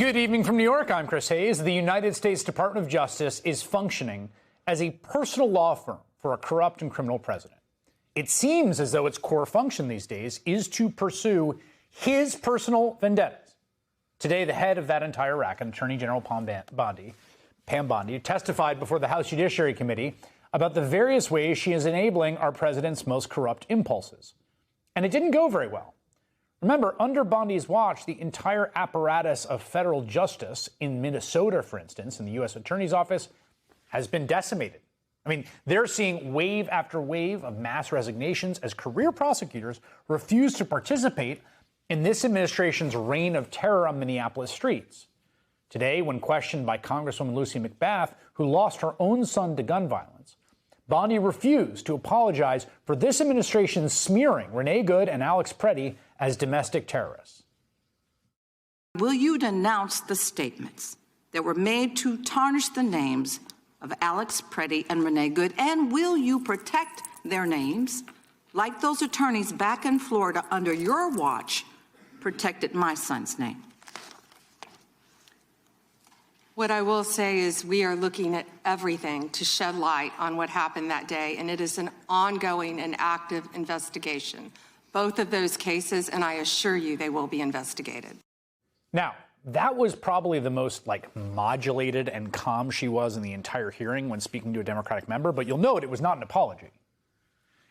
Good evening from New York. I'm Chris Hayes. The United States Department of Justice is functioning as a personal law firm for a corrupt and criminal president. It seems as though its core function these days is to pursue his personal vendettas. Today, the head of that entire racket, Attorney General Pam Bondi, testified before the House Judiciary Committee about the various ways she is enabling our president's most corrupt impulses. And it didn't go very well. Remember, under Bondi's watch, the entire apparatus of federal justice in Minnesota, for instance, in the U.S. Attorney's Office, has been decimated. I mean, they're seeing wave after wave of mass resignations as career prosecutors refuse to participate in this administration's reign of terror on Minneapolis streets. Today, when questioned by Congresswoman Lucy McBath, who lost her own son to gun violence, Bondi refused to apologize for this administration's smearing Renee Good and Alex Preddy as domestic terrorists. Will you denounce the statements that were made to tarnish the names of Alex Preddy and Renee Good, and will you protect their names like those attorneys back in Florida under your watch protected my son's name? What I will say is we are looking at everything to shed light on what happened that day, and it is an ongoing and active investigation. Both of those cases, and I assure you they will be investigated. Now, that was probably the most modulated and calm she was in the entire hearing when speaking to a Democratic member, but you'll note it was not an apology.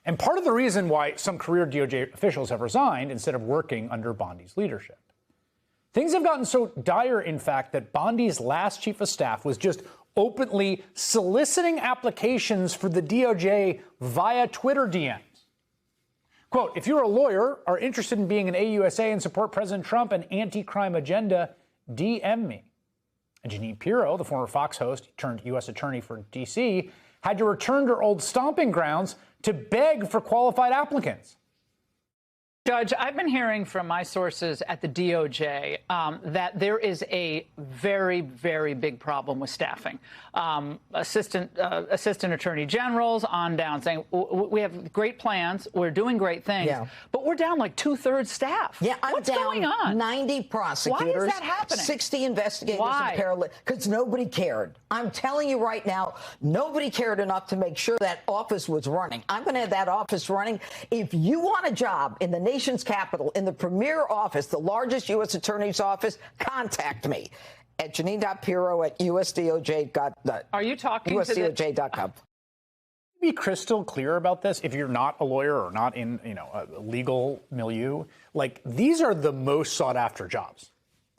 And part of the reason why some career DOJ officials have resigned instead of working under Bondi's leadership. Things have gotten so dire, in fact, that Bondi's last chief of staff was just openly soliciting applications for the DOJ via Twitter DMs. Quote, if you're a lawyer, are interested in being an AUSA and support President Trump and anti-crime agenda, DM me. And Jeanine Pirro, the former Fox host turned U.S. attorney for D.C., had to return to her old stomping grounds to beg for qualified applicants. Judge, I've been hearing from my sources at the DOJ that there is a very, very big problem with staffing. Assistant attorney generals on down saying, we have great plans, we're doing great things, but we're down like 2/3 staff. Yeah, What's going on? 90 prosecutors. Why is that happening? 60 investigators Why? and paralegals. Because nobody cared. I'm telling you right now, nobody cared enough to make sure that office was running. I'm going to have that office running. If you want a job in the nation's capital, in the premier office, the largest U.S. attorney's office, contact me at Jeanine.Pirro at USDOJ. Are you talking USDOJ.gov. Be crystal clear about this. If you're not a lawyer or not in, a legal milieu, these are the most sought after jobs.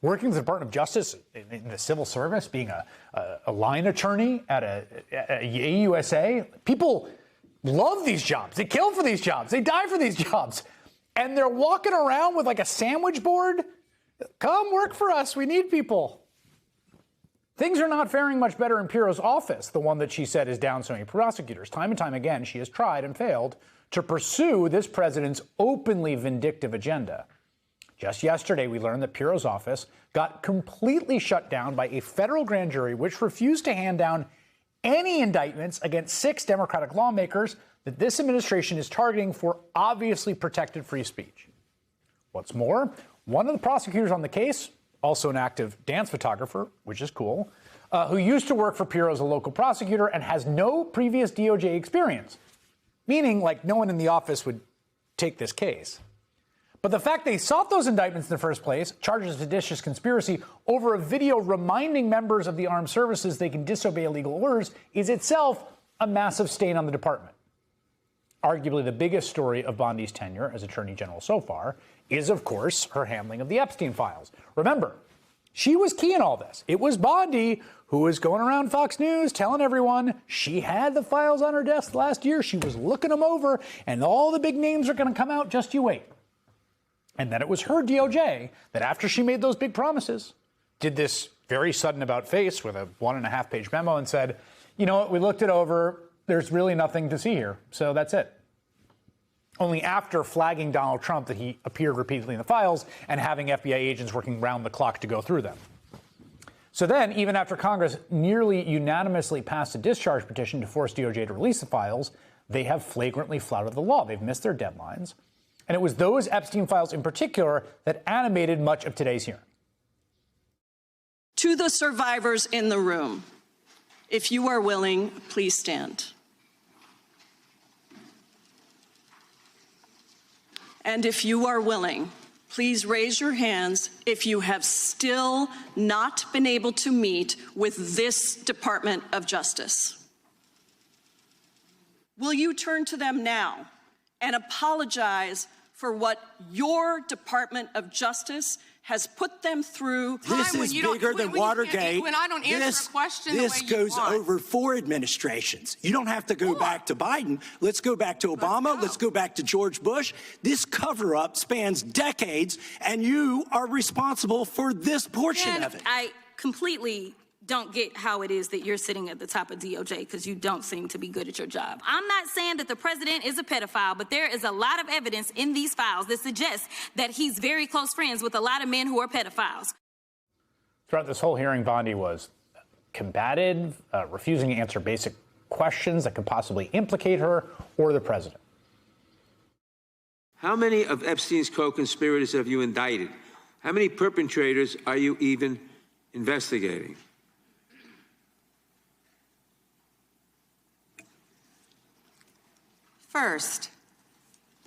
Working with the Department of Justice in the civil service, being a line attorney at a AUSA, people love these jobs. They kill for these jobs. They die for these jobs. And they're walking around with a sandwich board. Come work for us. We need people. Things are not faring much better in Pirro's office, the one that she said is down so many prosecutors. Time and time again, she has tried and failed to pursue this president's openly vindictive agenda. Just yesterday, we learned that Pirro's office got completely shut down by a federal grand jury, which refused to hand down any indictments against 6 Democratic lawmakers that this administration is targeting for obviously protected free speech. What's more, one of the prosecutors on the case, also an active dance photographer, which is cool, who used to work for Pirro as a local prosecutor and has no previous DOJ experience, meaning no one in the office would take this case. But the fact they sought those indictments in the first place, charges of seditious conspiracy over a video reminding members of the armed services they can disobey illegal orders, is itself a massive stain on the department. Arguably the biggest story of Bondi's tenure as Attorney General so far is, of course, her handling of the Epstein files. Remember, she was key in all this. It was Bondi who was going around Fox News telling everyone she had the files on her desk last year. She was looking them over, and all the big names are going to come out. Just you wait. And then it was her DOJ that, after she made those big promises, did this very sudden about face with a 1.5-page memo and said, you know what, we looked it over. There's really nothing to see here. So that's it. Only after flagging Donald Trump that he appeared repeatedly in the files and having FBI agents working round the clock to go through them. So then, even after Congress nearly unanimously passed a discharge petition to force DOJ to release the files, they have flagrantly flouted the law. They've missed their deadlines. And it was those Epstein files in particular that animated much of today's hearing. To the survivors in the room, if you are willing, please stand. And if you are willing, please raise your hands if you have still not been able to meet with this Department of Justice. Will you turn to them now and apologize for what your Department of Justice has put them through? This is bigger than Watergate. When I don't answer a question the way you goes want. over 4 administrations. You don't have to go back to Biden. Let's go back to Obama. Let's go back to George Bush. This cover-up spans decades, and you are responsible for this portion of it. I completely don't get how it is that you're sitting at the top of DOJ because you don't seem to be good at your job. I'm not saying that the president is a pedophile, but there is a lot of evidence in these files that suggests that he's very close friends with a lot of men who are pedophiles. Throughout this whole hearing, Bondi was combative, refusing to answer basic questions that could possibly implicate her or the president. How many of Epstein's co-conspirators have you indicted? How many perpetrators are you even investigating? First,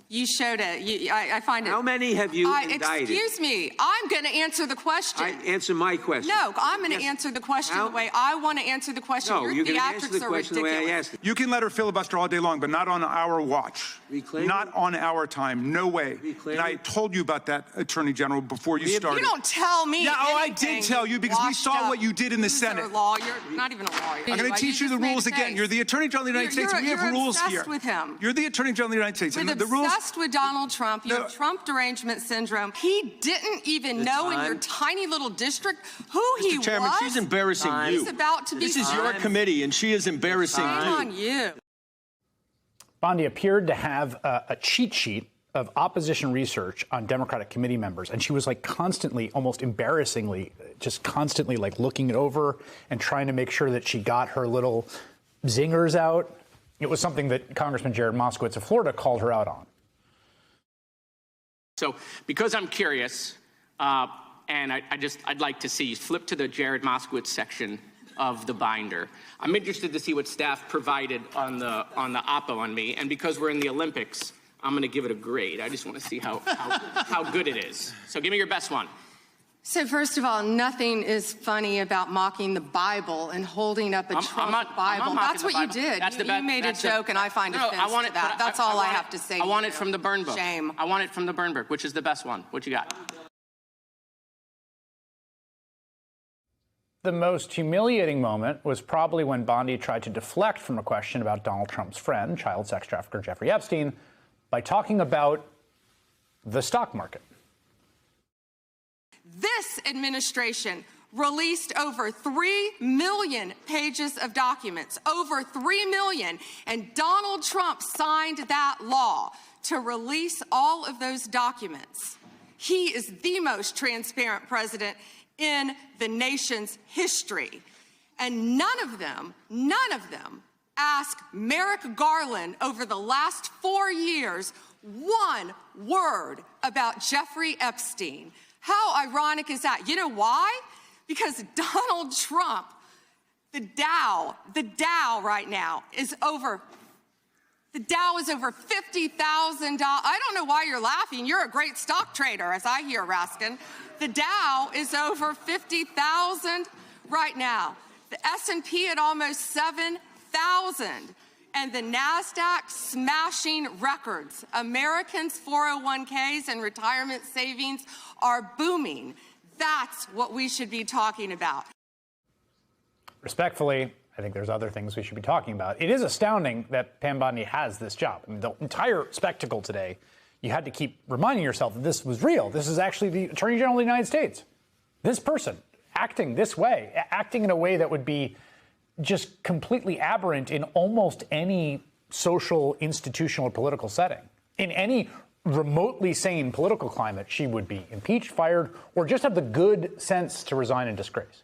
you showed it. I find it. How many have you indicted? Excuse me. I'm going to answer the question. Answer my question. No, I'm going to answer the question the way I want to answer the question. No, Your you're going to answer the theatrics are question the ridiculous. way I asked it. You can let her filibuster all day long, but not on our watch. Reclaim not it? on our time. No way. Reclaim And I it? told you about that, Attorney General, before you started. You don't tell me. Yeah, I anything, did tell you because we washed saw up what you did in the loser Senate. Law. You're not even a lawyer. I'm going to teach you the rules again. You're the Attorney General of the United States. We have rules here. You're obsessed with him. You're the Attorney General of the United States. With And the rules. obsessed with Donald Trump. You No. have Trump derangement syndrome. He didn't even know in your tiny little district who he Mr. Chairman, was. she's embarrassing you. He's about to be This is your committee, and she is embarrassing Shame you. on you. Bondi appeared to have a cheat sheet of opposition research on Democratic committee members, and she was like constantly, almost embarrassingly, just constantly like looking it over and trying to make sure that she got her little zingers out. It was something that Congressman Jared Moskowitz of Florida called her out on. So because I'm curious, and I'd like to see, flip to the Jared Moskowitz section of the binder. I'm interested to see what staff provided on the oppo on me, and because we're in the Olympics, I'm going to give it a grade. I just want to see how good it is. So give me your best one. So first of all, nothing is funny about mocking the Bible and holding up a Trump Bible. That's what you did. You made a joke, and I find offense to that. That's all I have to say. I want it from the burn book. Shame. I want it from the burn book. Which is the best one? What you got? The most humiliating moment was probably when Bondi tried to deflect from a question about Donald Trump's friend, child sex trafficker Jeffrey Epstein, by talking about the stock market. This administration released over 3 million pages of documents, over 3 million, and Donald Trump signed that law to release all of those documents. He is the most transparent president in the nation's history. And none of them asked Merrick Garland over the last 4 years one word about Jeffrey Epstein. How ironic is that? You know why? Because Donald Trump, the Dow right now is over, the Dow is over $50,000. I don't know why you're laughing. You're a great stock trader, as I hear, Raskin. The Dow is over 50,000 right now. The S&P at almost 7,000. And the NASDAQ smashing records. Americans' 401ks and retirement savings are booming. That's what we should be talking about. Respectfully, I think there's other things we should be talking about. It is astounding that Pam Bondi has this job. I mean, the entire spectacle today, you had to keep reminding yourself that this was real. This is actually the Attorney General of the United States. This person acting this way, acting in a way that would be just completely aberrant in almost any social, institutional, or political setting. In any remotely sane political climate, she would be impeached, fired, or just have the good sense to resign in disgrace.